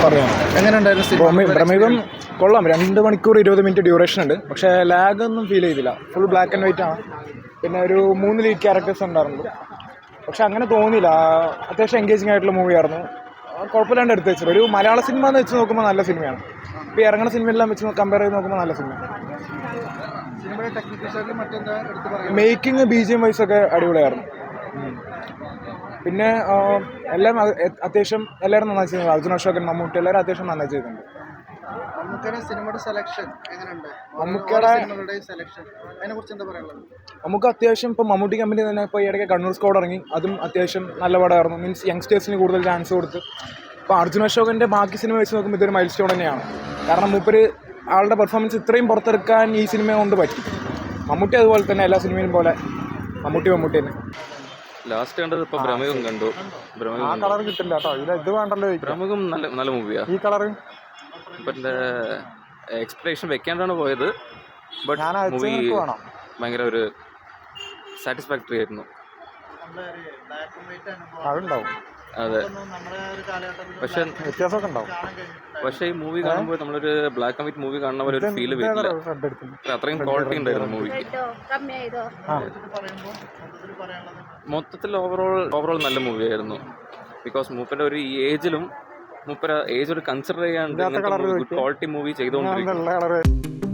അറിയാം. ഭ്രമികം കൊള്ളാം. 2 മണിക്കൂർ 20 മിനിറ്റ് ഡ്യൂറേഷൻ ഉണ്ട്. പക്ഷേ ലാഗ് ഒന്നും ഫീൽ ചെയ്തില്ല. ഫുൾ ബ്ലാക്ക് ആൻഡ് വൈറ്റ് ആണ്. പിന്നെ ഒരു 3 ലീഡ് ക്യാരക്ടേഴ്സ് ഉണ്ടായിരുന്നു. പക്ഷെ അങ്ങനെ തോന്നിയില്ല. അത്യാവശ്യം എൻഗേജിങ് ആയിട്ടുള്ള മൂവിയായിരുന്നു. കുഴപ്പമില്ലാണ്ട് എടുത്ത് വെച്ചത്. ഒരു മലയാള സിനിമ എന്ന് വെച്ച് നോക്കുമ്പോൾ നല്ല സിനിമയാണ്. ഇപ്പോൾ ഇറങ്ങുന്ന സിനിമയെല്ലാം വെച്ച് കമ്പയർ ചെയ്ത് നോക്കുമ്പോൾ നല്ല സിനിമ. മേക്കിംഗ് BGM വൈസ് ഒക്കെ അടിപൊളിയായിരുന്നു. പിന്നെ എല്ലാം അത്യാവശ്യം എല്ലാവരും നന്നായി ചെയ്തിട്ടുണ്ട്. അർജുൻ അശോകൻ, മമ്മൂട്ടി എല്ലാവരും അത്യാവശ്യം നന്നായി ചെയ്തിട്ടുണ്ട്. നമുക്ക് അത്യാവശ്യം ഇപ്പോൾ മമ്മൂട്ടി കമ്പനി തന്നെ ഇപ്പോൾ ഈ ഇടയ്ക്ക് കണ്ണൂർ സ്ക്വാഡ് ഇറങ്ങി. അതും അത്യാവശ്യം നല്ല പടമായിരുന്നു. മീൻസ് യങ്സ്റ്റേഴ്സിന് കൂടുതൽ ചാൻസ് കൊടുത്ത്. ഇപ്പോൾ അർജുൻ അശോകൻ്റെ ബാക്കി സിനിമ വെച്ച് നോക്കുമ്പോൾ ഇതൊരു മൈൽ സ്റ്റോൺ തന്നെയാണ്. കാരണം മൂപ്പര് ആളുടെ പെർഫോമൻസ് ഇത്രയും പുറത്തെടുക്കാൻ ഈ സിനിമ കൊണ്ട് പറ്റി. മമ്മൂട്ടി അതുപോലെ തന്നെ എല്ലാ സിനിമയിലും പോലെ മമ്മൂട്ടി തന്നെ. ലാസ്റ്റ് കണ്ടത് ഇപ്പൊ ഭ്രമകം കണ്ടു. ആ കളർ കിട്ടില്ല കേട്ടോ. ഇത് വേണ്ടല്ലോ. ഭ്രമകം നല്ല മൂവിയാ. ഈ കളർ ഇപ്പൊ എന്റെ എക്സ്പെക്ടേഷൻ വെക്കാണ്ടാണ് പോയത്. ബട്ട് മൂവി ഭയങ്കര ഒരു സാറ്റിസ്ഫാക്ടറി ആയിരുന്നു. അതെ, പക്ഷെ ഈ മൂവി കാണുമ്പോൾ നമ്മളൊരു ബ്ലാക്ക് ആൻഡ് വൈറ്റ് മൂവി കാണുന്ന പോലെ ഒരു ഫീല് വരില്ല. അത്രയും ക്വാളിറ്റി ഉണ്ടായിരുന്നു മൂവിക്ക്. മൊത്തത്തിൽ ഓവറോൾ നല്ല മൂവി ആയിരുന്നു. ബിക്കോസ് മൂപ്പരുടെ ഒരു ഏജിലും മൂപ്പര ഏജ് ഒരു കൺസിഡർ ചെയ്യാണ്ട് ഗുഡ് ക്വാളിറ്റി മൂവി ചെയ്തുകൊണ്ടിരിക്കും.